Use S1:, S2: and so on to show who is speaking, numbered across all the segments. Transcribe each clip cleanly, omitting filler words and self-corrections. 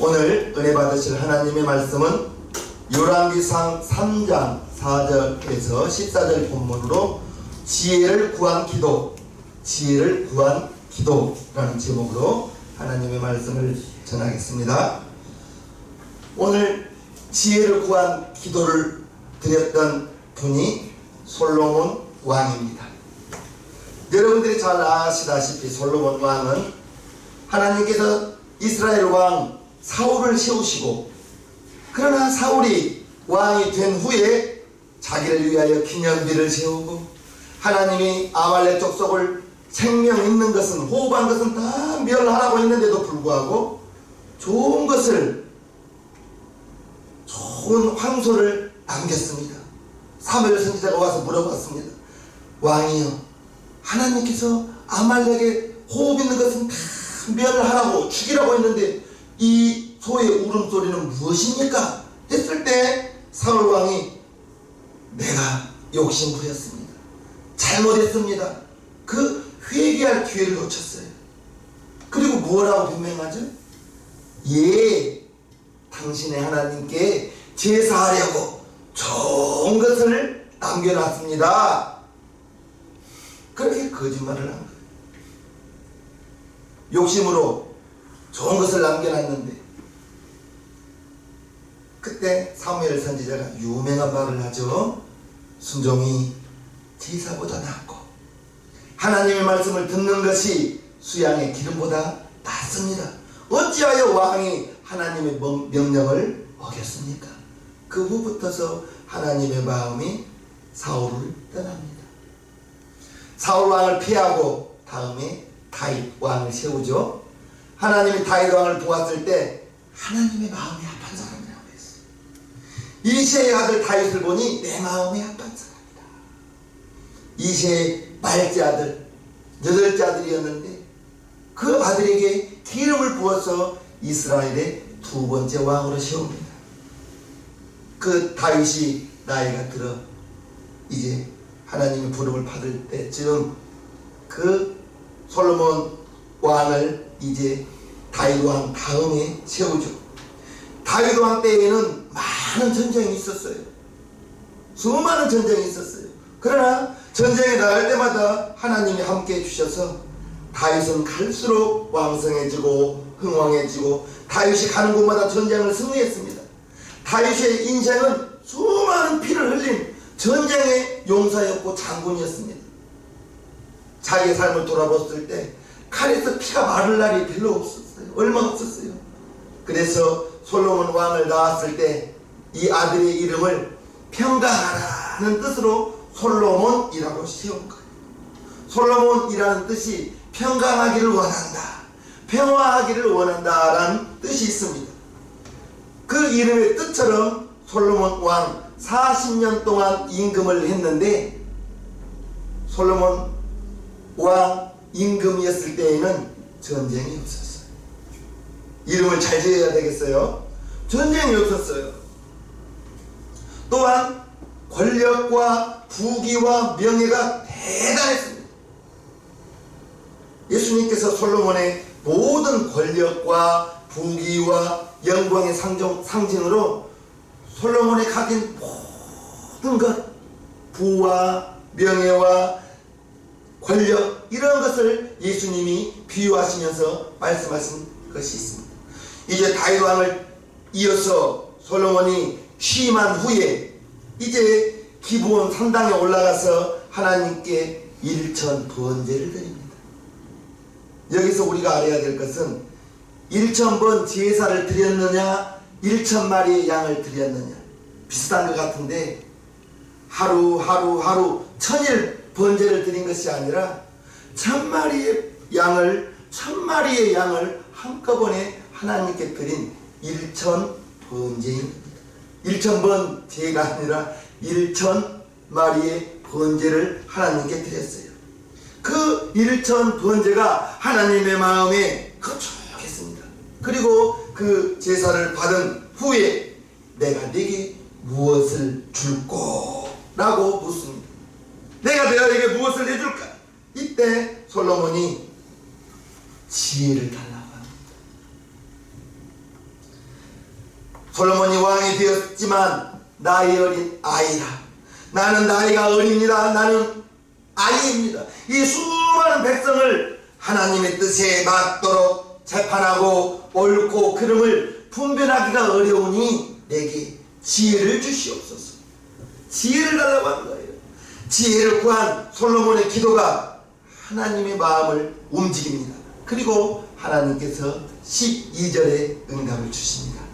S1: 오늘 은혜 받으실 하나님의 말씀은 열왕기상 3장 4절에서 14절 본문으로 지혜를 구한 기도, 지혜를 구한 기도라는 제목으로 하나님의 말씀을 전하겠습니다. 오늘 지혜를 구한 기도를 드렸던 분이 솔로몬 왕입니다. 여러분들이 잘 아시다시피 솔로몬 왕은 하나님께서 이스라엘 왕 사울을 세우시고, 그러나 사울이 왕이 된 후에 자기를 위하여 기념비를 세우고, 하나님이 아말렉 족속을 생명 있는 것은, 호흡한 것은 다 멸하라고 했는데도 불구하고 좋은 것을, 좋은 황소를 남겼습니다. 사무엘 선지자가 와서 물어봤습니다. 왕이여, 하나님께서 아말렉의 호흡 있는 것은 다 멸하라고, 죽이라고 했는데 이 소의 울음소리는 무엇입니까? 했을 때 사울 왕이 내가 욕심부렸습니다. 잘못했습니다. 그 회개할 기회를 놓쳤어요. 그리고 뭐라고 변명하죠? 예, 당신의 하나님께 제사하려고 좋은 것을 남겨놨습니다. 그렇게 거짓말을 한 거예요. 욕심으로 좋은 것을 남겨놨는데, 그때 사무엘 선지자가 유명한 말을 하죠. 순종이 제사보다 낫고 하나님의 말씀을 듣는 것이 수양의 기름보다 낫습니다. 어찌하여 왕이 하나님의 명령을 어겼습니까? 그 후부터서 하나님의 마음이 사울을 떠납니다. 사울 왕을 피하고 다음에 다윗 왕을 세우죠. 하나님이 다윗 왕을 보았을 때 하나님의 마음이 아픈 사람이라고 했어요. 이새의 아들 다윗을 보니 내 마음이 아픈 사람이다. 이새의 말째 아들, 8째 아들이었는데 그 아들에게 기름을 부어서 이스라엘의 2번째 왕으로 세웁니다. 그 다윗이 나이가 들어 이제 하나님의 부름을 받을 때쯤 그 솔로몬 왕을 이제 다윗 왕 다음에 세우죠. 다윗 왕 때에는 많은 전쟁이 있었어요. 수많은 전쟁이 있었어요. 그러나 전쟁에 나갈 때마다 하나님이 함께 해주셔서 다윗은 갈수록 왕성해지고 흥왕해지고, 다윗이 가는 곳마다 전쟁을 승리했습니다. 다윗의 인생은 수많은 피를 흘린 전쟁의 용사였고 장군이었습니다. 자기의 삶을 돌아봤을 때 칼에서 피가 마를 날이 별로 없었어요. 얼마 없었어요. 그래서 솔로몬 왕을 낳았을 때 이 아들의 이름을 평강하라는 뜻으로 솔로몬이라고 세운 거예요. 솔로몬이라는 뜻이 평강하기를 원한다, 평화하기를 원한다라는 뜻이 있습니다. 그 이름의 뜻처럼 솔로몬 왕 40년 동안 임금을 했는데, 솔로몬 왕 임금이었을 때에는 전쟁이 없었어요. 이름을 잘 지어야 되겠어요. 전쟁이 없었어요. 또한 권력과 부귀와 명예가 대단했습니다. 예수님께서 솔로몬의 모든 권력과 부귀와 영광의 상징으로 솔로몬이 가진 모든 것, 부와 명예와 권력, 이런 것을 예수님이 비유하시면서 말씀하신 것이 있습니다. 이제 다윗 왕을 이어서 솔로몬이 취임한 후에 이제 기브온 산당에 올라가서 하나님께 1000번제를 드립니다. 여기서 우리가 알아야 될 것은 1000번 제사를 드렸느냐, 1000마리의 양을 드렸느냐, 비슷한 것 같은데, 하루 1000일 번제를 드린 것이 아니라 1000마리의 양을 한꺼번에 하나님께 드린 1000번제입니다. 1000번 제가 아니라 1000마리의 번제를 하나님께 드렸어요. 그 1000번제가 하나님의 마음에 거룩했습니다. 그리고 그 제사를 받은 후에 내가 네게 무엇을 줄꼬? 라고 묻습니다. 내가 너에게 무엇을 해줄까? 이때 솔로몬이 지혜를 달라고 합니다. 솔로몬이 왕이 되었지만 나이 어린 아이라. 나는 나이가 어립니다. 나는 아이입니다. 이 수많은 백성을 하나님의 뜻에 맞도록 재판하고 옳고 그름을 분별하기가 어려우니 내게 지혜를 주시옵소서. 지혜를 달라고 하는 거예요. 지혜를 구한 솔로몬의 기도가 하나님의 마음을 움직입니다. 그리고 하나님께서 12절에 응답을 주십니다.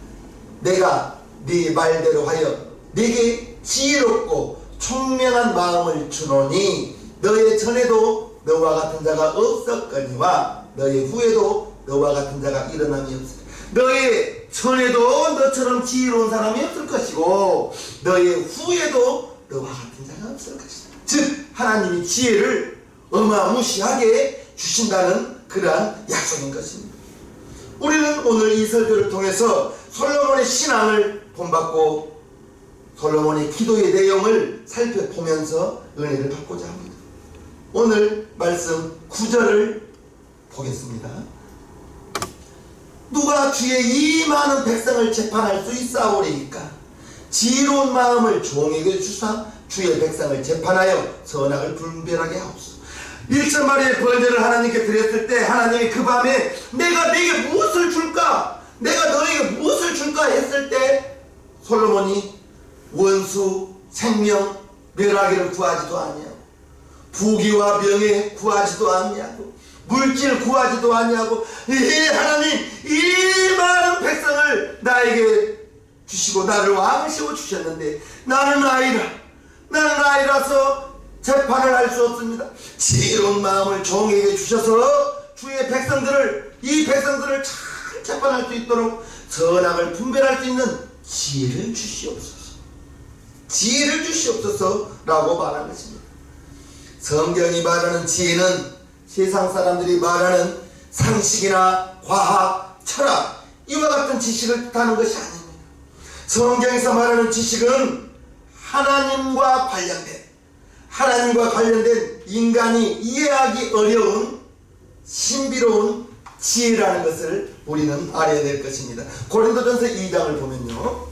S1: 내가 네 말대로 하여 네게 지혜롭고 총명한 마음을 주노니 너의 전에도 너와 같은 자가 없었거니와 너의 후에도 너와 같은 자가 일어남이 없으리라. 너의 전에도 너처럼 지혜로운 사람이 없을 것이고 너의 후에도 너와 같은 자가 없을 것이다. 즉 하나님이 지혜를 어마무시하게 주신다는 그러한 약속인 것입니다. 우리는 오늘 이 설교를 통해서 솔로몬의 신앙을 본받고 솔로몬의 기도의 내용을 살펴보면서 은혜를 받고자 합니다. 오늘 말씀 9절을 보겠습니다. 누가 주의 이 많은 백성을 재판할 수 있사오리이까? 지혜로운 마음을 종에게 주사 주의 백성을 재판하여 선악을 분별하게 하옵소서. 1천마리의 벌제를 하나님께 드렸을 때 하나님이 그 밤에 내가 네게 무엇을 줄까? 내가 너에게 무엇을 줄까? 했을 때 솔로몬이 원수, 생명, 멸하기를 구하지도 아니하고 부귀와 명예 구하지도 아니하고 물질 구하지도 아니하고 하나님 이 많은 백성을 나에게 주시고 나를 왕시고 주셨는데 나는 아이라서 재판을 할 수 없습니다. 지혜로운 마음을 종에게 주셔서 주의 이 백성들을 잘 재판할 수 있도록 선악을 분별할 수 있는 지혜를 주시옵소서. 지혜를 주시옵소서라고 말한 것입니다. 성경이 말하는 지혜는 세상 사람들이 말하는 상식이나 과학, 철학 이와 같은 지식을 뜻하는 것이 아닙니다. 성경에서 말하는 지식은 하나님과 관련된 인간이 이해하기 어려운 신비로운 지혜라는 것을 우리는 알아야 될 것입니다. 고린도전서 2장을 보면요,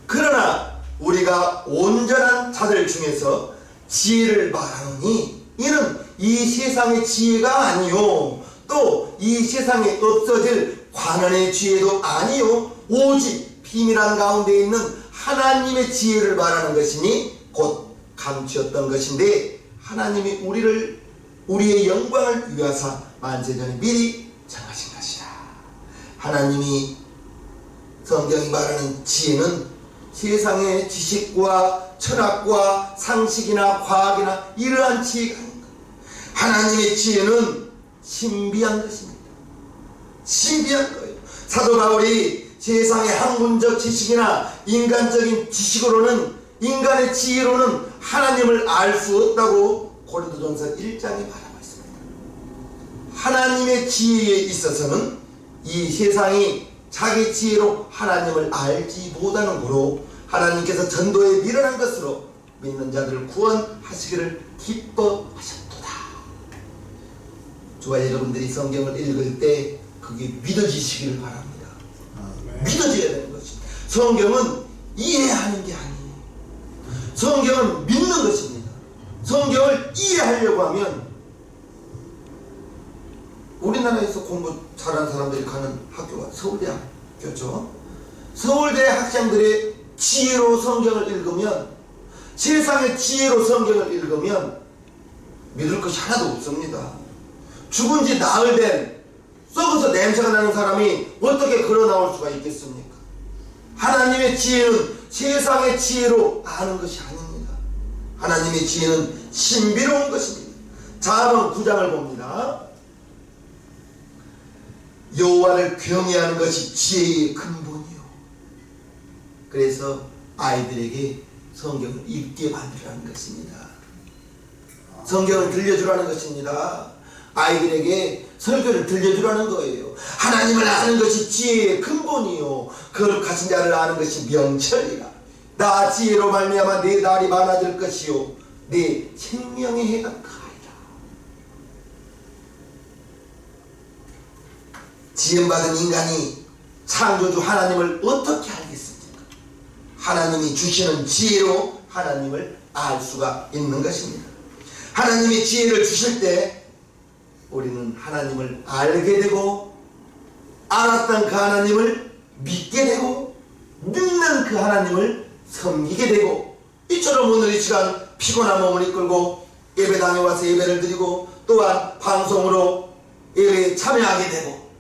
S1: 그러나 우리가 온전한 자들 중에서 지혜를 말하노니 이는 이 세상의 지혜가 아니요 또 이 세상에 없어질 관원의 지혜도 아니요 오직 비밀한 가운데 있는 하나님의 지혜를 말하는 것이니 곧 감추었던 것인데 하나님이 우리의 영광을 위하사 만세전에 미리 정하신 것이라. 하나님이 성경이 말하는 지혜는 세상의 지식과 철학과 상식이나 과학이나 이러한 지혜가 아닙니다. 하나님의 지혜는 신비한 것입니다. 신비한 거예요. 사도 바울이 세상의 학문적 지식이나 인간적인 지식으로는 인간의 지혜로는 하나님을 알 수 없다고 고린도전서 1장에 말하고 있습니다. 하나님의 지혜에 있어서는 이 세상이 자기 지혜로 하나님을 알지 못하는 거로 하나님께서 전도에 미련한 것으로 믿는 자들을 구원하시기를 기뻐하셨도다. 저와 여러분들이 성경을 읽을 때 그게 믿어지시기를 바랍니다. 믿어져야 되는 것입니다. 성경은 이해하는 게 아니에요. 성경은 믿는 것입니다. 성경을 이해하려고 하면 우리나라에서 공부 잘하는 사람들이 가는 학교가 서울대학교죠. 서울대 학생들의 지혜로 성경을 읽으면, 세상의 지혜로 성경을 읽으면 믿을 것이 하나도 없습니다. 죽은 지 나흘 된 썩어서 냄새가 나는 사람이 어떻게 걸어 나올 수가 있겠습니까? 하나님의 지혜는 세상의 지혜로 아는 것이 아닙니다. 하나님의 지혜는 신비로운 것입니다. 자문 9장을 봅니다. 여호와를 경외하는 것이 지혜의 근본이요. 그래서 아이들에게 성경을 읽게 만들라는 것입니다. 성경을 들려주라는 것입니다. 아이들에게 설교를 들려주라는 거예요. 하나님을 아는 것이 지혜의 근본이요 거룩하신 자를 아는 것이 명철이라. 나 지혜로 말미암아 내 날이 많아질 것이요 내 생명의 해가 크리라. 지음받은 인간이 창조주 하나님을 어떻게 알겠습니까? 하나님이 주시는 지혜로 하나님을 알 수가 있는 것입니다. 하나님이 지혜를 주실 때 우리는 하나님을 알게 되고, 알았던 그 하나님을 믿게 되고, 믿는 그 하나님을 섬기게 되고, 이처럼 오늘 이 시간 피곤한 몸을 이끌고 예배당에 와서 예배를 드리고, 또한 방송으로 예배에 참여하게 되고,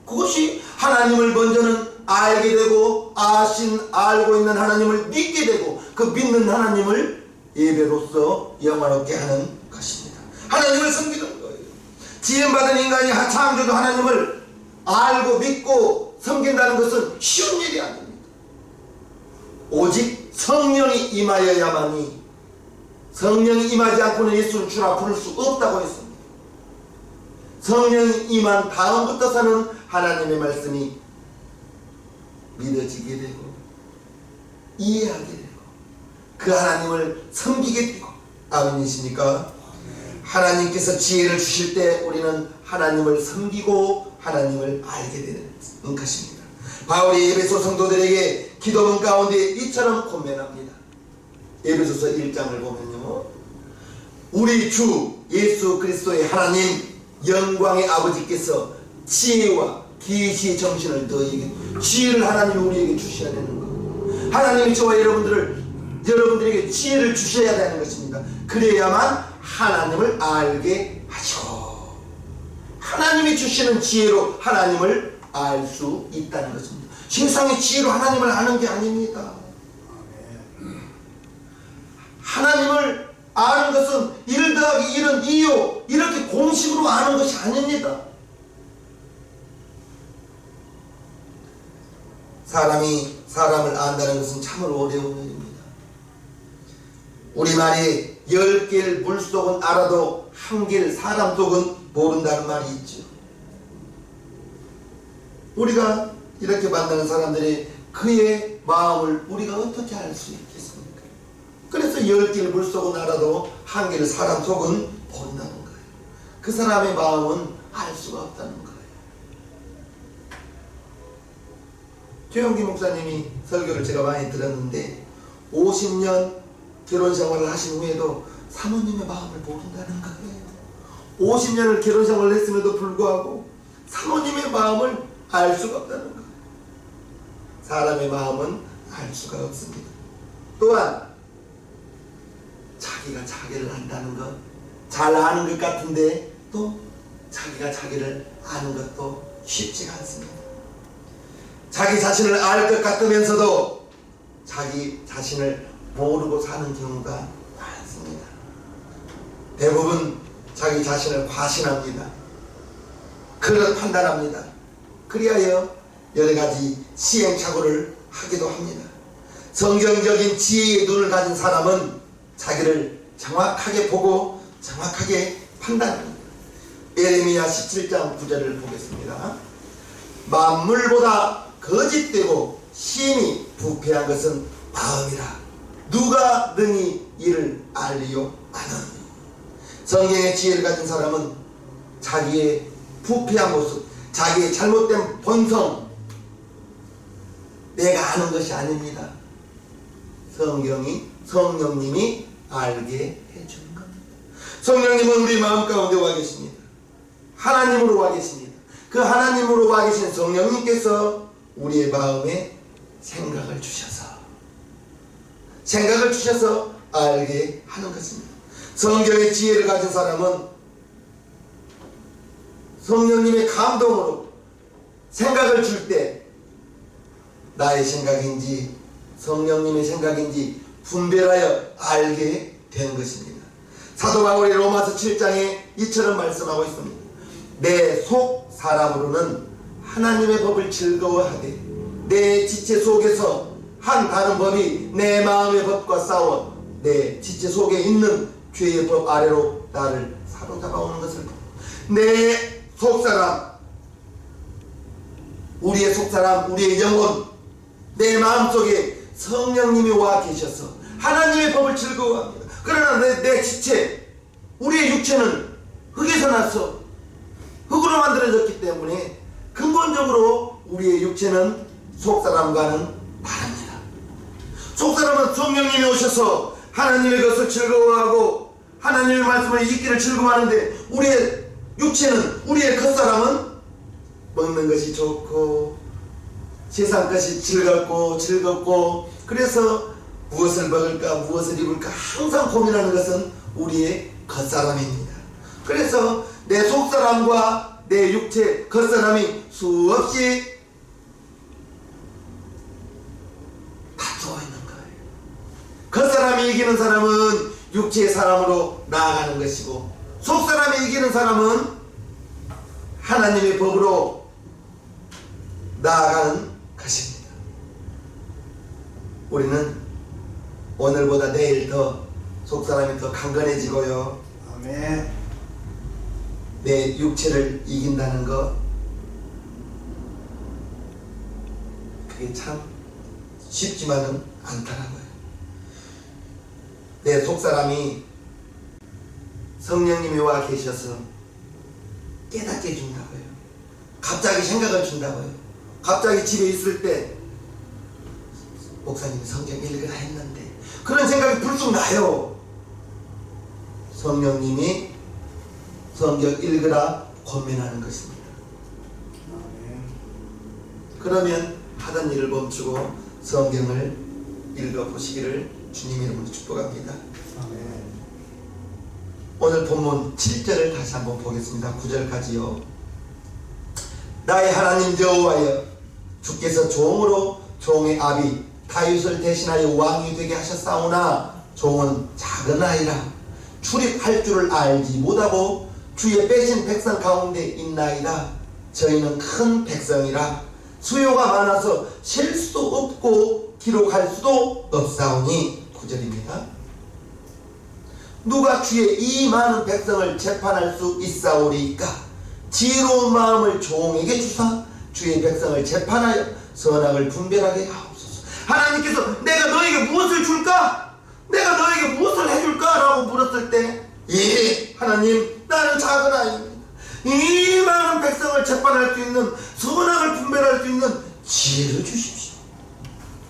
S1: 그것이 하나님을 먼저는 알게 되고, 알고 있는 하나님을 믿게 되고, 그 믿는 하나님을 예배로서 영화롭게 하는 것입니다. 하나님을 섬기는 거예요. 지음받은 인간이 창조주 하나님을 알고 믿고 섬긴다는 것은 쉬운 일이 아닙니다. 오직 성령이 임하여야만이, 성령이 임하지 않고는 예수를 주라 부를 수 없다고 했습니다. 성령이 임한 다음부터서는 하나님의 말씀이 믿어지게 되고, 이해하게 되고, 그 하나님을 섬기게 되고. 아멘이십니까? 하나님께서 지혜를 주실 때 우리는 하나님을 섬기고 하나님을 알게 되는 것입니다. 바울이 에베소 성도들에게 기도문 가운데 이처럼 권면합니다. 에베소서 1장을 보면요, 우리 주 예수 그리스도의 하나님 영광의 아버지께서 지혜와 계시의 정신을 너희에게, 지혜를 하나님이 우리에게 주셔야 되는 거. 하나님이 저와 여러분들에게 지혜를 주셔야 되는 것입니다. 그래야만 하나님을 알게 하시고, 하나님이 주시는 지혜로 하나님을 알 수 있다는 것입니다. 세상의 지혜로 하나님을 아는 게 아닙니다. 하나님을 아는 것은 1 더하기 1은 2요, 이렇게 공식으로 아는 것이 아닙니다. 사람이 사람을 안다는 것은 참으로 어려운 일입니다. 우리말에 10개의 물속은 알아도 1개의 사람 속은 모른다는 말이 있죠. 우리가 이렇게 만나는 사람들이 그의 마음을 우리가 어떻게 알 수 있겠습니까? 그래서 10개의 물속은 알아도 1개의 사람 속은 모른다는 거예요. 그 사람의 마음은 알 수가 없다는 거예요. 최영기 목사님이 설교를 제가 많이 들었는데, 50년 결혼 생활을 하신 후에도 사모님의 마음을 모른다는 거예요. 50년을 결혼 생활을 했음에도 불구하고 사모님의 마음을 알 수가 없다는 거예요. 사람의 마음은 알 수가 없습니다. 또한 자기가 자기를 안다는 것, 잘 아는 것 같은데 또 자기가 자기를 아는 것도 쉽지가 않습니다. 자기 자신을 알 것 같으면서도 자기 자신을 모르고 사는 경우가 많습니다. 대부분 자기 자신을 과신합니다. 그릇 판단합니다. 그리하여 여러가지 시행착오를 하기도 합니다. 성경적인 지혜의 눈을 가진 사람은 자기를 정확하게 보고 정확하게 판단합니다. 예레미야 17장 9절을 보겠습니다. 만물보다 거짓되고 심히 부패한 것은 마음이라. 누가 능히 이를 알리요 아는. 성경의 지혜를 가진 사람은 자기의 부패한 모습, 자기의 잘못된 본성, 내가 아는 것이 아닙니다. 성령님이 알게 해주는 겁니다. 성령님은 우리 마음 가운데 와 계십니다. 하나님으로 와 계십니다. 그 하나님으로 와 계신 성령님께서 우리의 마음에 생각을 주셔서 알게 하는 것입니다. 성경의 지혜를 가진 사람은 성령님의 감동으로 생각을 줄 때 나의 생각인지 성령님의 생각인지 분별하여 알게 되는 것입니다. 사도 바울이 로마서 7장에 이처럼 말씀하고 있습니다. 내 속 사람으로는 하나님의 법을 즐거워하되 내 지체 속에서 한 다른 법이 내 마음의 법과 싸워 내 지체 속에 있는 죄의 법 아래로 나를 사로잡아오는 것을 내 속사람, 우리의 속사람, 우리의 영혼, 내 마음속에 성령님이 와 계셔서 하나님의 법을 즐거워합니다. 그러나 내 지체, 우리의 육체는 흙에서 나서 흙으로 만들어졌기 때문에 근본 근본적으로 우리의 육체는 속사람과는 다릅니다. 속사람은 성령님이 오셔서 하나님의 것을 즐거워하고 하나님의 말씀을 읽기를 즐거워하는데, 우리의 육체는, 우리의 겉사람은 먹는 것이 좋고 세상 것이 즐겁고 그래서 무엇을 먹을까 무엇을 입을까 항상 고민하는 것은 우리의 겉사람입니다. 그래서 내 속사람과 내 육체 겉사람이 수없이 다투어 있는 거예요. 겉사람이 이기는 사람은 육체의 사람으로 나아가는 것이고, 속사람이 이기는 사람은 하나님의 법으로 나아가는 것입니다. 우리는 오늘보다 내일 더 속사람이 더 강건해지고요.
S2: 아멘.
S1: 내 육체를 이긴다는 것, 그게 참 쉽지만은 않더라고요. 내 속사람이 성령님이 와 계셔서 깨닫게 해준다고요. 갑자기 생각을 준다고요. 갑자기 집에 있을 때 목사님이 성경 읽으라 했는데 그런 생각이 불쑥 나요. 성령님이 성경 읽으라 권면하는 것입니다.
S2: 아멘.
S1: 그러면 하던 일을 멈추고 성경을 읽어보시기를 주님 이름으로 축복합니다.
S2: 아멘.
S1: 오늘 본문 7절을 다시 한번 보겠습니다. 9절까지요. 나의 하나님 여호와여, 주께서 종으로 종의 아비 다윗을 대신하여 왕이 되게 하셨사오나 종은 작은 아이라 출입할 줄을 알지 못하고 주의 빼신 백성 가운데 있나이다. 저희는 큰 백성이라 수요가 많아서 셀 수 없고 기록할 수도 없사오니. 9절입니다. 누가 주의 이 많은 백성을 재판할 수 있사오리까? 지혜로운 마음을 종에게 주사 주의 백성을 재판하여 선악을 분별하게 하옵소서. 하나님께서 내가 너에게 무엇을 줄까? 내가 너에게 무엇을 해줄까? 라고 물었을 때, 예, 하나님, 나는 작은 아이입니다. 이 많은 백성을 재판할 수 있는, 선악을 분별할 수 있는 지혜를 주십시오.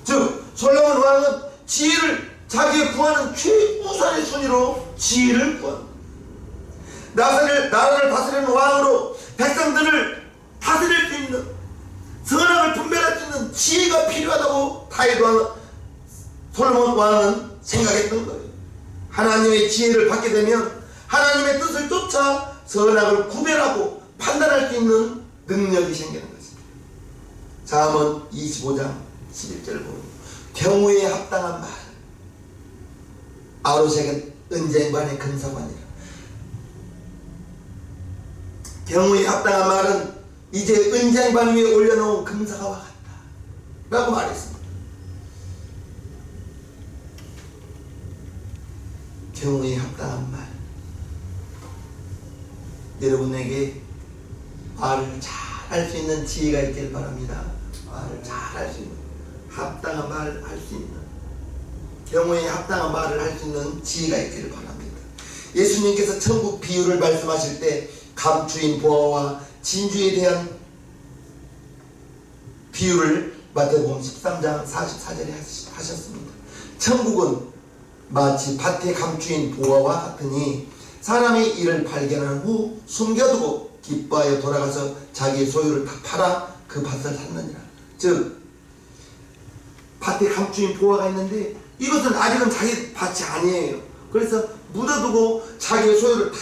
S1: 즉 솔로몬 왕은 지혜를 자기의 구하는 최우선의 순위로 지혜를 구합니다. 나라를 다스리는 왕으로 백성들을 다스릴 수 있는, 선악을 분별할 수 있는 지혜가 필요하다고 다윗 왕은, 솔로몬 왕은 생각했던 거예요. 하나님의 지혜를 받게 되면 하나님의 뜻을 쫓아 선악을 구별하고 판단할 수 있는 능력이 생기는 것입니다. 잠언 25장 11절을 보면 경우에 합당한 말, 아우르색은 은쟁반의 금사관이라. 경우에 합당한 말은 이제 은쟁반 위에 올려놓은 금사과와 같다 라고 말했습니다. 경우에 합당한 말, 여러분에게 말을 잘 할 수 있는 지혜가 있길 바랍니다. 말을 잘 할 수 있는, 합당한 말을 할 수 있는, 경우에 합당한 말을 할 수 있는 지혜가 있기를 바랍니다. 예수님께서 천국 비유를 말씀하실 때 감추인 보화와 진주에 대한 비유를 마태복음 13장 44절에 하셨습니다. 천국은 마치 밭에 감추인 보화와 같으니 사람이 이를 발견한 후 숨겨두고 기뻐하여 돌아가서 자기의 소유를 다 팔아 그 밭을 샀느니라. 즉 밭에 감추인 보화가 있는데 이것은 아직은 자기 밭이 아니에요. 그래서 묻어두고 자기의 소유를 다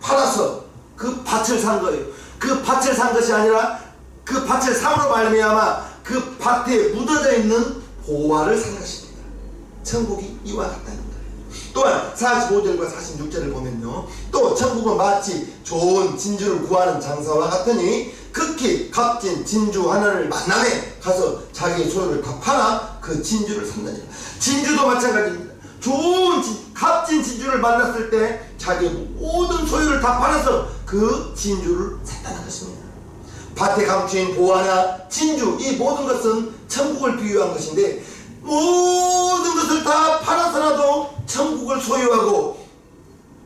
S1: 팔아서 그 밭을 산 거예요. 그 밭을 산 것이 아니라 그 밭을 삼으로 말미암아 그 밭에 묻어져 있는 보화를 산 것입니다. 천국이 이와 같다는 거예요. 또한 45절과 46절을 보면요, 또 천국은 마치 좋은 진주를 구하는 장사와 같으니 극히 값진 진주 하나를 만남에 가서 자기의 소유를 다 팔아 그 진주를 샀느니라. 진주도 마찬가지입니다. 좋은 값진 진주를 만났을 때 자기의 모든 소유를 다 팔아서 그 진주를 샀다는 것입니다. 밭에 감추인 보화나 진주, 이 모든 것은 천국을 비유한 것인데 모든 것을 다 팔아서라도 천국을 소유하고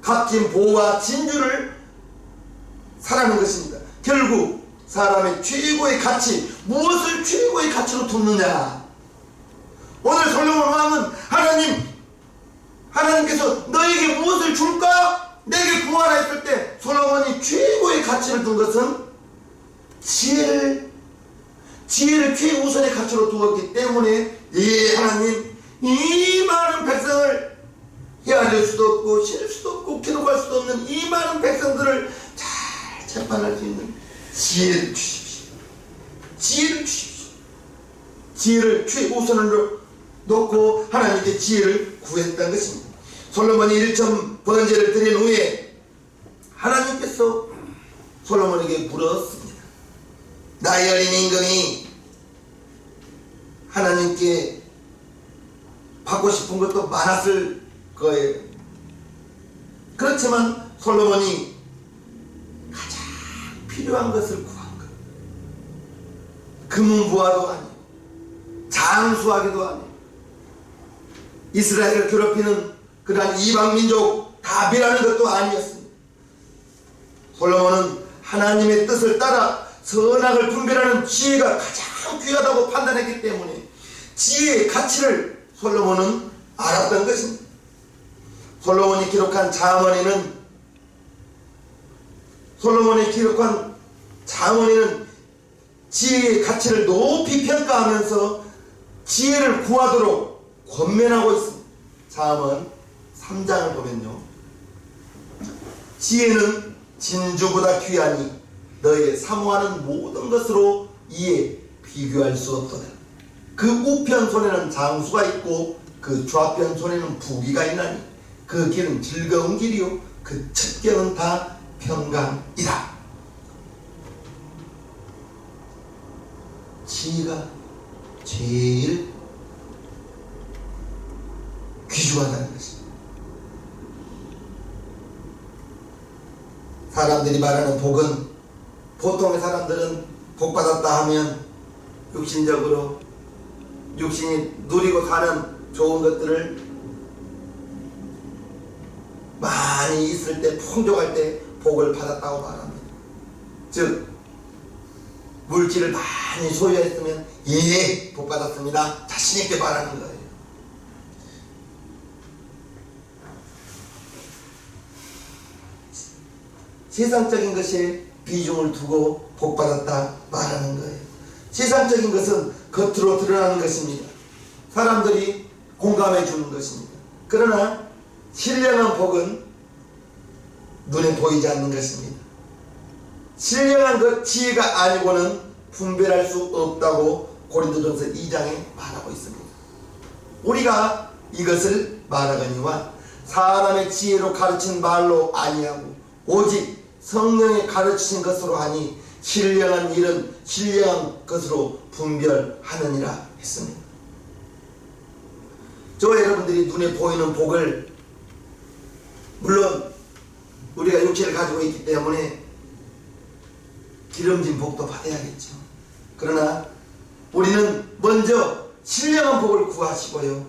S1: 값진 보화 진주를 사라는 것입니다. 결국 사람의 최고의 가치, 무엇을 최고의 가치로 두느냐. 오늘 솔로몬 왕은 하나님께서 너에게 무엇을 줄까? 내게 구하라 했을 때 솔로몬이 최고의 가치를 둔 것은 지혜를 최우선의 가치로 두었기 때문에, 예, 하나님, 이 많은 백성을 헤아릴 수도 없고 실 수도 없고 기록할 수도 없는 이 많은 백성들을 잘 재판할 수 있는 지혜를 주십시오. 지혜를 주십시오. 지혜를 최우선으로 놓고 하나님께 지혜를 구했다는 것입니다. 솔로몬이 1점 번제를 드린 후에 하나님께서 솔로몬에게 물었습니다. 나의 어린 임금이 하나님께 받고 싶은 것도 많았을 거예요. 그렇지만 솔로몬이 가장 필요한 것을 구한 것, 금부화도 아니고 장수하기도 아니고 이스라엘을 괴롭히는 그러한 이방민족 다 멸하는 것도 아니었습니다. 솔로몬은 하나님의 뜻을 따라 선악을 분별하는 지혜가 가장 귀하다고 판단했기 때문에 지혜의 가치를 솔로몬은 알았던 것입니다. 솔로몬이 기록한 잠언에는 지혜의 가치를 높이 평가하면서 지혜를 구하도록 권면하고 있습니다. 잠언 3장을 보면요, 지혜는 진주보다 귀하니 너의 사모하는 모든 것으로 이에 비교할 수 없도다. 그 우편 손에는 장수가 있고 그 좌편 손에는 부귀가 있나니 그 길은 즐거운 길이요 그 첩경은 다 평강이다. 지혜가 제일 귀중하다는 것입니다. 사람들이 말하는 복은, 보통의 사람들은 복받았다 하면 육신적으로 육신이 누리고 사는 좋은 것들을 많이 있을 때, 풍족할 때 복을 받았다고 말합니다. 즉 물질을 많이 소유했으면 예, 복 받았습니다, 자신 있게 말하는 거예요. 세상적인 것에 비중을 두고 복 받았다 말하는 거예요. 세상적인 것은 겉으로 드러나는 것입니다. 사람들이 공감해 주는 것입니다. 그러나 신령한 복은 눈에 보이지 않는 것입니다. 신령한 것 지혜가 아니고는 분별할 수 없다고 고린도전서 2장에 말하고 있습니다. 우리가 이것을 말하거니와 사람의 지혜로 가르친 말로 아니하고 오직 성령의 가르치신 것으로 하니 신령한 일은 신령한 것으로 분별하느니라 했습니다. 저와 여러분들이 눈에 보이는 복을, 물론 우리가 육체를 가지고 있기 때문에 기름진 복도 받아야겠죠. 그러나 우리는 먼저 신령한 복을 구하시고요,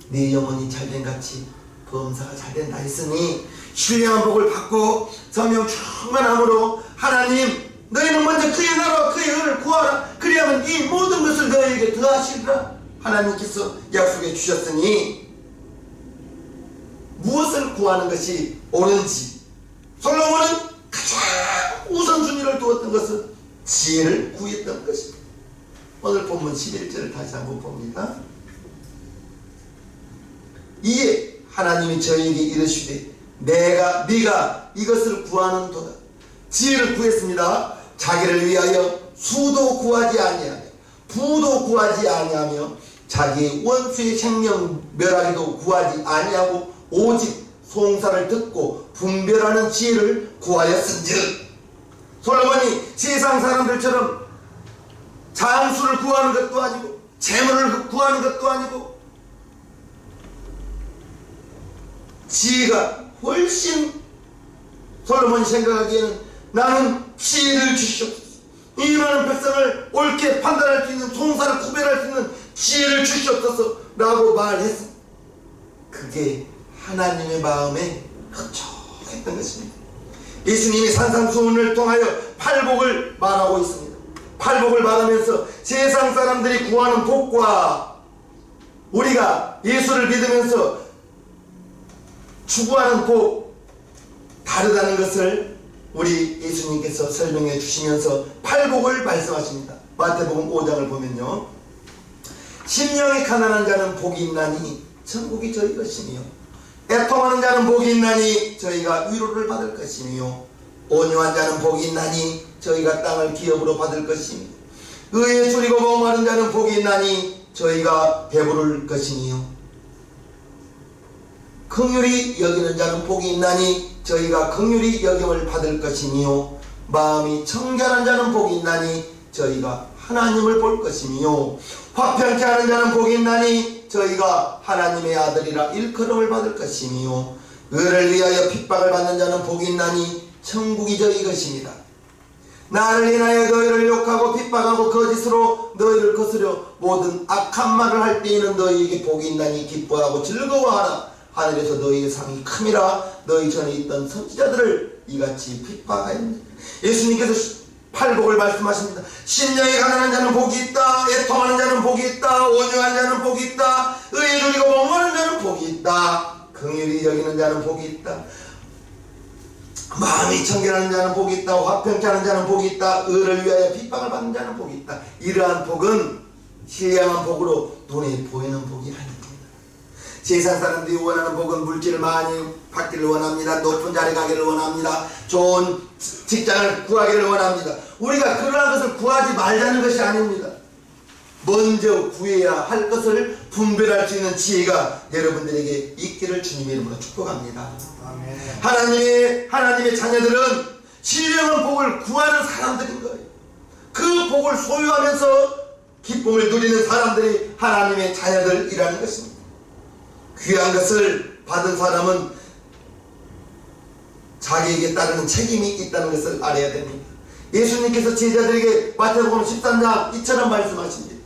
S1: 네 영혼이 잘된 같이 범사가 잘된다 했으니 신령한 복을 받고 성령 충만함으로 하나님, 너희는 먼저 그의 나라와 그의 의를 구하라. 그리하면 이 모든 것을 너희에게 더하시리라 하나님께서 약속해 주셨으니 무엇을 구하는 것이 옳은지, 솔로몬은 가장 우선순위를 두었던 것은 지혜를 구했던 것입니다. 오늘 본문 11절을 다시 한번 봅니다. 이에 하나님이 저에게 이르시되 네가 이것을 구하는도다. 지혜를 구했습니다. 자기를 위하여 수도 구하지 아니하며 부도 구하지 아니하며 자기의 원수의 생명 멸하기도 구하지 아니하고 오직 송사를 듣고 분별하는 지혜를 구하였은즉. 솔로몬이 세상 사람들처럼 장수를 구하는 것도 아니고 재물을 구하는 것도 아니고 지혜가 훨씬, 솔로몬이 생각하기에는 나는 지혜를 주시옵소서, 이 많은 백성을 옳게 판단할 수 있는, 송사를 구별할 수 있는 지혜를 주시옵소서 라고 말했습니다. 그게 하나님의 마음에 흡족했던 것입니다. 예수님이 산상수훈을 통하여 팔복을 말하고 있습니다. 팔복을 말하면서 세상 사람들이 구하는 복과 우리가 예수를 믿으면서 추구하는 복 다르다는 것을 우리 예수님께서 설명해 주시면서 팔복을 말씀하십니다. 마태복음 5장을 보면요, 심령이 가난한 자는 복이 있나니 천국이 저희 것이며, 애통하는 자는 복이 있나니 저희가 위로를 받을 것이며, 온유한 자는 복이 있나니 저희가 땅을 기업으로 받을 것이며, 의에 줄이고 목마른 자는 복이 있나니 저희가 배부를 것이며, 긍휼히 여기는 자는 복이 있나니 저희가 긍휼히 여김을 받을 것이며, 마음이 청결한 자는 복이 있나니 저희가 하나님을 볼 것이며, 화평케 하는 자는 복이 있나니 저희가 하나님의 아들이라 일컬음을 받을 것이며, 의를 위하여 핍박을 받는 자는 복이 있나니 천국이 저희 것입니다. 나를 인하여 너희를 욕하고 핍박하고 거짓으로 너희를 거스려 모든 악한 말을 할 때에는 너희에게 복이 있나니 기뻐하고 즐거워하라. 하늘에서 너희의 상이 큼이라. 너희 전에 있던 선지자들을 이같이 핍박하였느니라. 예수님께서 팔복을 말씀하십니다. 심령이 가난한 자는 복이 있다. 애통하는 자는 복이 있다. 온유한 자는 복이 있다. 의에 줄이고 목마른 자는 복이 있다. 긍휼히 여기는 자는 복이 있다. 마음이 청결하는 자는 복이 있다. 화평케 하는 자는 복이 있다. 의를 위하여 핍박을 받는 자는 복이 있다. 이러한 복은 신령한 복으로 눈에 보이는 복이 아닙니다. 세상 사람들이 원하는 복은 물질을 많이 받기를 원합니다. 높은 자리에 가기를 원합니다. 좋은 직장을 구하기를 원합니다. 우리가 그러한 것을 구하지 말자는 것이 아닙니다. 먼저 구해야 할 것을 분별할 수 있는 지혜가 여러분들에게 있기를 주님의 이름으로 축복합니다. 아멘. 하나님의 자녀들은 신령한 복을 구하는 사람들인 거예요. 그 복을 소유하면서 기쁨을 누리는 사람들이 하나님의 자녀들이라는 것입니다. 귀한 것을 받은 사람은 자기에게 따르는 책임이 있다는 것을 알아야 됩니다. 예수님께서 제자들에게 마태복음 13장 이처럼 말씀하십니다.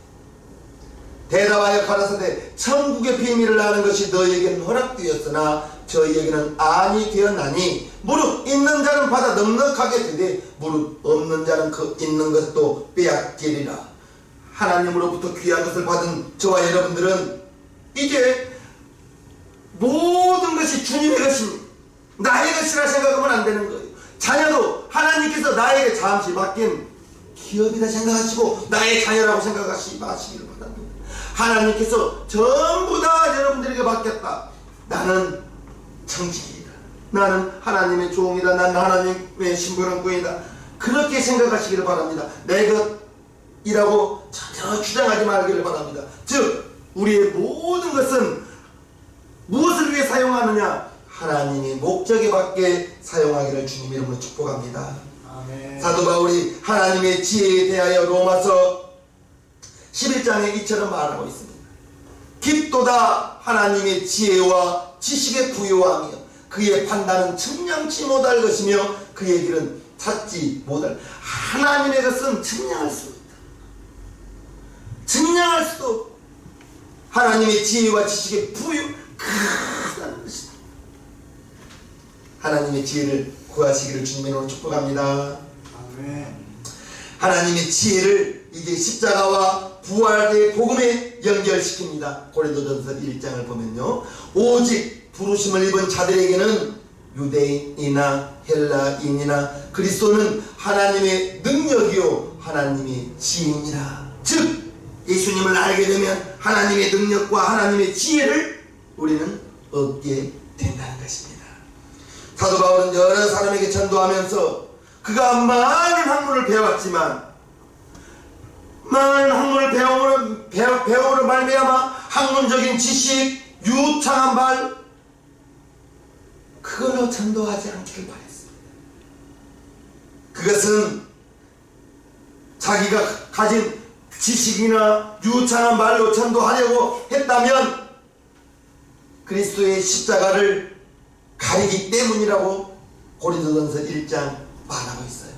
S1: 대답하여 가라사대 천국의 비밀을 아는 것이 너희에게는 허락되었으나 저희에게는 아니 되었나니, 무릇 있는 자는 받아 넉넉하게 되되 무릇 없는 자는 그 있는 것도 빼앗기리라. 하나님으로부터 귀한 것을 받은 저와 여러분들은 이제 모든 것이 주님의 것입니다. 나의 것이라 생각하면 안 되는 거예요. 자녀도 하나님께서 나에게 잠시 맡긴 기업이라 생각하시고 나의 자녀라고 생각하시기 마시기를 바랍니다. 하나님께서 전부 다 여러분들에게 맡겼다. 나는 청직이다. 나는 하나님의 종이다. 나는 하나님의 신부름꾼이다. 그렇게 생각하시기를 바랍니다. 내 것이라고 전혀 주장하지 말기를 바랍니다. 즉 우리의 모든 것은 무엇을 위해 사용하느냐? 하나님의 목적에 맞게 사용하기를 주님 이름으로 축복합니다. 아멘. 사도 바울이 하나님의 지혜에 대하여 로마서 11장에 이처럼 말하고 있습니다. 깊도다 하나님의 지혜와 지식에 부유하며 그의 판단은 측량치 못할 것이며 그의 길은 찾지 못할. 하나님의 것은 측량할 수 있다. 측량할 수도 없고 하나님의 지혜와 지식에 크다는 것이다. 하나님의 지혜를 구하시기를 주님으로 축복합니다. 아멘. 하나님의 지혜를 이제 십자가와 부활의 복음에 연결시킵니다. 고린도전서 1장을 보면요, 오직 부르심을 입은 자들에게는 유대인이나 헬라인이나 그리스도는 하나님의 능력이요 하나님의 지혜니라. 즉 예수님을 알게 되면 하나님의 능력과 하나님의 지혜를 우리는 얻게 된다는 것입니다. 사도 바울은 여러 사람에게 전도하면서 그가 많은 학문을 배웠지만 많은 학문을 배움으로 말미암아 학문적인 지식, 유창한 말, 그걸로 전도하지 않기를 바랬습니다. 그것은 자기가 가진 지식이나 유창한 말로 전도하려고 했다면 그리스도의 십자가를 가리기 때문이라고 고린도전서 1장 말하고 있어요.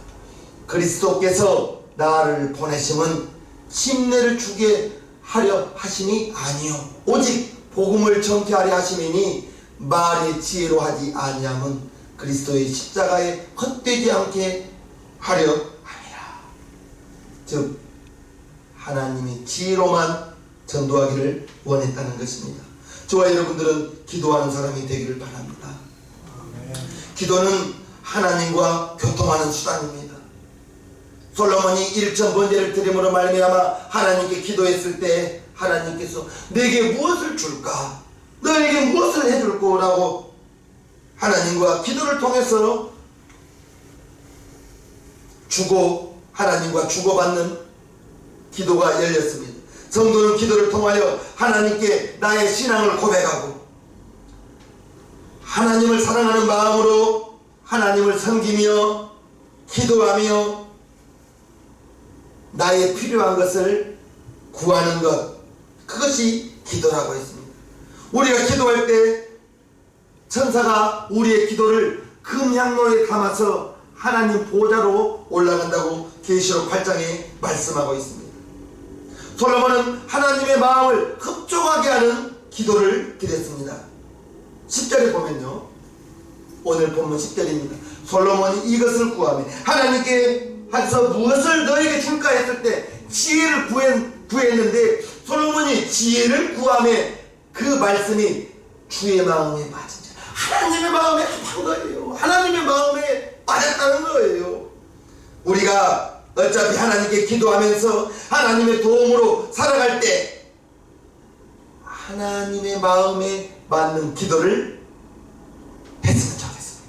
S1: 그리스도께서 나를 보내심은 침례를 주게 하려 하심이 아니요 오직 복음을 전케하려 하심이니 말의 지혜로 하지 아니함은 그리스도의 십자가에 헛되지 않게 하려 함이라. 즉 하나님의 지혜로만 전도하기를 원했다는 것입니다. 저와 여러분들은 기도하는 사람이 되기를 바랍니다. 기도는 하나님과 교통하는 수단입니다. 솔로몬이 1천 번제를 드림으로 말미암아 하나님께 기도했을 때 하나님께서 내게 무엇을 줄까? 너에게 무엇을 해줄 거라고 하나님과 기도를 통해서 하나님과 주고받는 기도가 열렸습니다. 성도는 기도를 통하여 하나님께 나의 신앙을 고백하고 하나님을 사랑하는 마음으로 하나님을 섬기며 기도하며 나의 필요한 것을 구하는 것, 그것이 기도라고 했습니다. 우리가 기도할 때 천사가 우리의 기도를 금향로에 담아서 하나님 보좌로 올라간다고 계시록 8장에 말씀하고 있습니다. 솔로몬은 하나님의 마음을 흡족하게 하는 기도를 드렸습니다. 10절에 보면요, 오늘 본문 10절입니다. 솔로몬이 이것을 구하며 하나님께 하서 무엇을 너에게 줄까 했을 때 지혜를 구했는데 솔로몬이 지혜를 구하며 그 말씀이 주의 마음에 맞은 자, 하나님의 마음에 합한 거예요. 하나님의 마음에 맞았다는 거예요. 우리가 어차피 하나님께 기도하면서 하나님의 도움으로 살아갈 때 하나님의 마음에 맞는 기도를 했으면 좋겠습니다.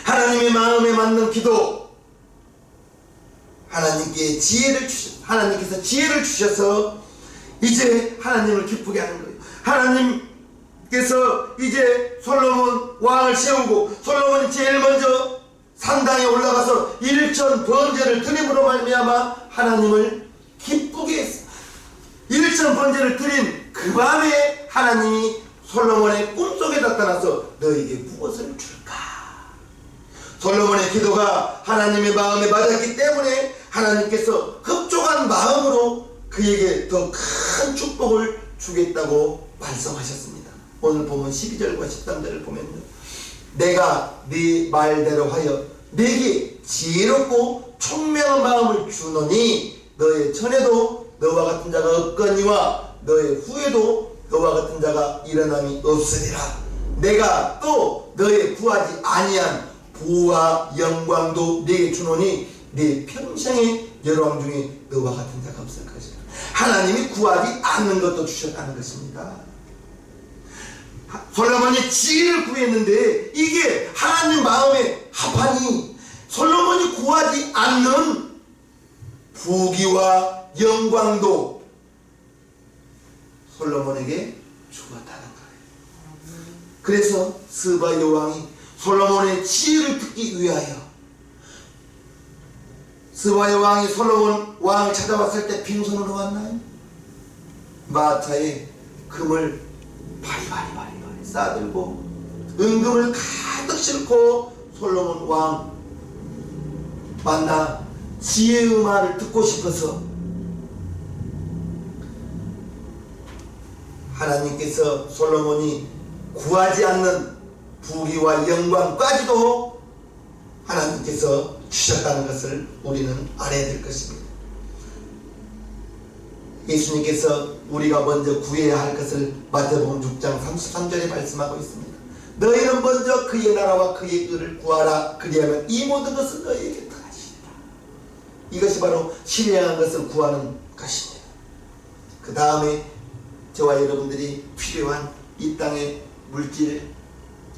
S1: 하나님의 마음에 맞는 기도, 하나님께서 지혜를 주셔서 이제 하나님을 기쁘게 하는 거예요. 하나님께서 이제 솔로몬 왕을 세우고 솔로몬이 제일 먼저 산당에 올라가서 1천 번제를 드림으로 말미암아 하나님을 기쁘게 했어요. 1천 번제를 드린 그 밤에 하나님이 솔로몬의 꿈속에 나타나서 너에게 무엇을 줄까? 솔로몬의 기도가 하나님의 마음에 맞았기 때문에 하나님께서 흡족한 마음으로 그에게 더 큰 축복을 주겠다고 말씀하셨습니다. 오늘 보면 12절과 13절을 보면요, 내가 네 말대로 하여 내게 지혜롭고 총명한 마음을 주노니 너의 전에도 너와 같은 자가 없거니와 너의 후에도 너와 같은 자가 일어남이 없으리라. 내가 또 너의 구하지 아니한 부와 영광도 네게 주노니 네 평생의 여러 왕 중에 너와 같은 자가 없을 것이라. 하나님이 구하지 않는 것도 주셨다는 것입니다. 솔로몬이 지혜를 구했는데 이게 하나님 마음에 합하니 솔로몬이 구하지 않는 부귀와 영광도 솔로몬에게 주었다는 거예요. 그래서 스바 여왕이 솔로몬의 지혜를 듣기 위하여 스바 여왕이 솔로몬 왕을 찾아왔을 때 빈손으로 왔나요? 마차에 금을 바리바리 싸들고 은금을 가득 싣고 솔로몬 왕 만나 지혜의 말을 듣고 싶어서 하나님께서 솔로몬이 구하지 않는 부귀와 영광까지도 하나님께서 주셨다는 것을 우리는 알아야 될 것입니다. 예수님께서 우리가 먼저 구해야 할 것을 마태복음 6장 33절에 말씀하고 있습니다. 너희는 먼저 그의 나라와 그의 의를 구하라. 그리하면 이 모든 것은 너희에게 더하시리라. 이것이 바로 신령한 것을 구하는 것입니다. 그 다음에 저와 여러분들이 필요한 이 땅의 물질,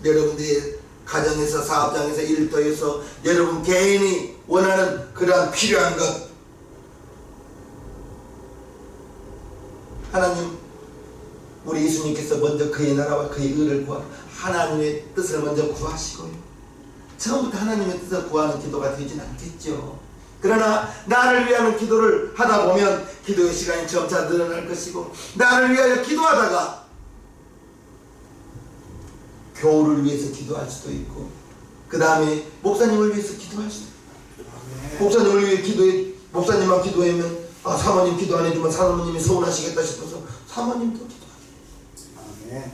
S1: 여러분들이 가정에서 사업장에서 일터에서 여러분 개인이 원하는 그러한 필요한 것, 하나님, 우리 예수님께서 먼저 그의 나라와 그의 의를 구하라. 하나님의 뜻을 먼저 구하시고요, 처음부터 하나님의 뜻을 구하는 기도가 되진 않겠죠. 그러나 나를 위하는 기도를 하다 보면 기도의 시간이 점차 늘어날 것이고, 나를 위하여 기도하다가 교우를 위해서 기도할 수도 있고, 그 다음에 목사님을 위해서 기도할 수도 있고, 목사님을 위해 목사님만 기도하면 사모님 기도 안 해주면 사모님이 서운하시겠다 싶어서 사모님도 기도하죠.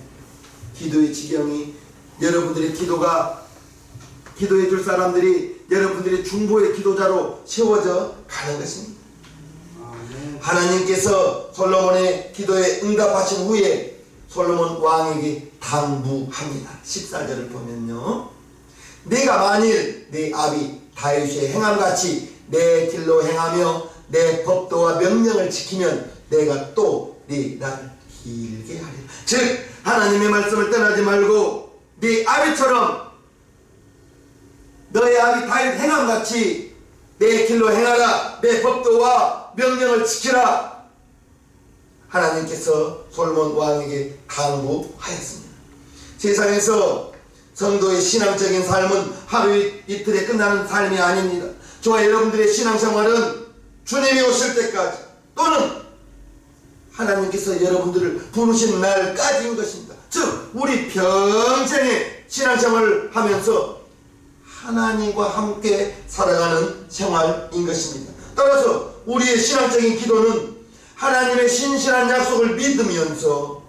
S1: 기도의 지경이, 여러분들의 기도해 줄 사람들이 여러분들의 중보의 기도자로 세워져 가는 것입니다.
S2: 아멘.
S1: 하나님께서 솔로몬의 기도에 응답하신 후에 솔로몬 왕에게 당부합니다. 14절을 보면요, 네가 만일 네 아비 다윗의 행함같이 내 길로 행하며 내 법도와 명령을 지키면 내가 또 네 날을 길게 하리라. 즉 하나님의 말씀을 떠나지 말고 네 아비처럼 너의 아비 다윗 행함같이 내 길로 행하라. 내 법도와 명령을 지키라. 하나님께서 솔로몬 왕에게 강구하였습니다. 세상에서 성도의 신앙적인 삶은 하루 이틀에 끝나는 삶이 아닙니다. 저와 여러분들의 신앙생활은 주님이 오실 때까지, 또는 하나님께서 여러분들을 부르신 날까지인 것입니다. 즉 우리 평생의 신앙생활을 하면서 하나님과 함께 살아가는 생활인 것입니다. 따라서 우리의 신앙적인 기도는 하나님의 신실한 약속을 믿으면서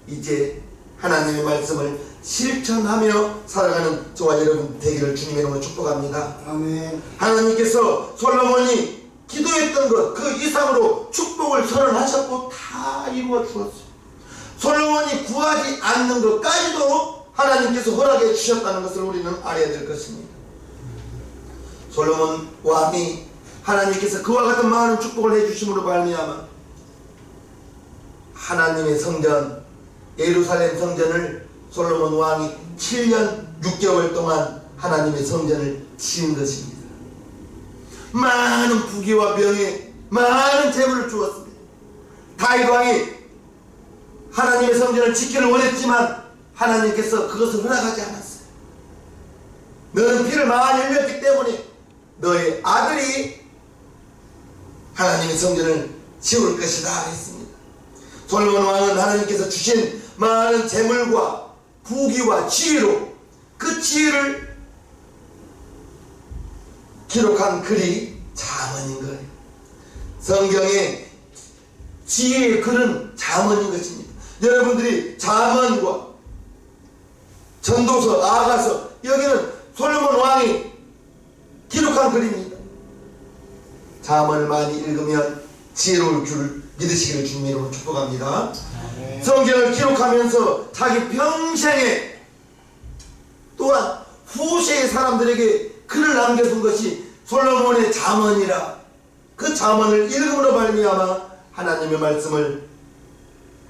S1: 이제 하나님의 말씀을 실천하며 살아가는 저와 여러분 되기를 주님의 이름으로 축복합니다.
S2: 아멘.
S1: 하나님께서 솔로몬이 기도했던 것 그 이상으로 축복을 선언하셨고 다 이루어 주었어요. 솔로몬이 구하지 않는 것까지도 하나님께서 허락해 주셨다는 것을 우리는 알아야 될 것입니다. 솔로몬 왕이 하나님께서 그와 같은 많은 축복을 해주심으로 말미암아 하나님의 성전 예루살렘 성전을 솔로몬 왕이 7년 6개월 동안 하나님의 성전을 지은 것입니다. 많은 부귀와 명예, 많은 재물을 주었습니다. 다윗 왕이 하나님의 성전을 지키를 원했지만 하나님께서 그것을 허락하지 않았어요. 너는 피를 많이 흘렸기 때문에 너의 아들이 하나님의 성전을 지을 것이다 했습니다. 솔로몬 왕은 하나님께서 주신 많은 재물과 부귀와 지혜로 그 지혜를 기록한 글이 잠언인 거예요. 성경의 지혜의 글은 잠언인 것입니다. 여러분들이 잠언과 전도서, 아가서, 여기는 솔로몬 왕이 기록한 글입니다. 잠언을 많이 읽으면 지혜로울 줄 믿으시기를 주님의 이름으로 축복합니다.
S2: 아멘.
S1: 성경을 기록하면서 자기 평생에 또한 후세의 사람들에게 글을 남겨둔 것이 솔로몬의 잠언이라. 그 잠언을 읽음으로 말미암아 하나님의 말씀을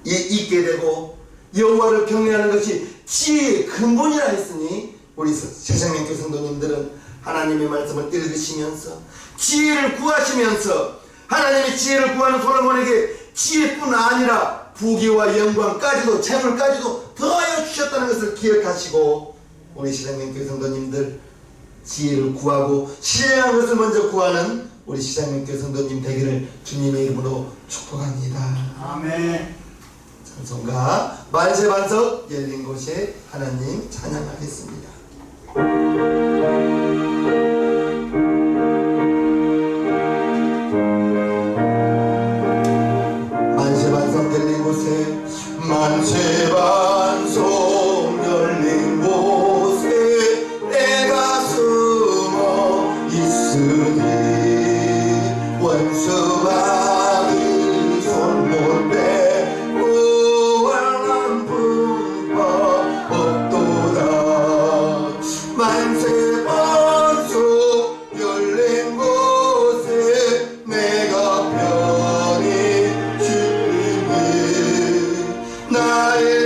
S1: 읽게 되고 여호와를 경외하는 것이 지혜의 근본이라 했으니 우리 새생명교회 성도님들은 하나님의 말씀을 읽으시면서 지혜를 구하시면서 하나님의 지혜를 구하는 솔로몬에게 지혜뿐 아니라 부귀와 영광까지도 재물까지도 더하여 주셨다는 것을 기억하시고 우리 새생명교회 성도님들 지혜를 구하고 신뢰한 것을 먼저 구하는 우리 새생명교회 성도님 되기를 주님의 이름으로 축복합니다.
S2: 아멘.
S1: 찬송가 만세반석 열린 곳에 하나님 찬양하겠습니다. 만세반석 열린 곳에 만세반석 열린 곳에 내가 숨어 있으니 원수마귀 손 못 대고 구원한 분파 없도다. 만세반석 열린 곳에 내가 편히 쉬니 나의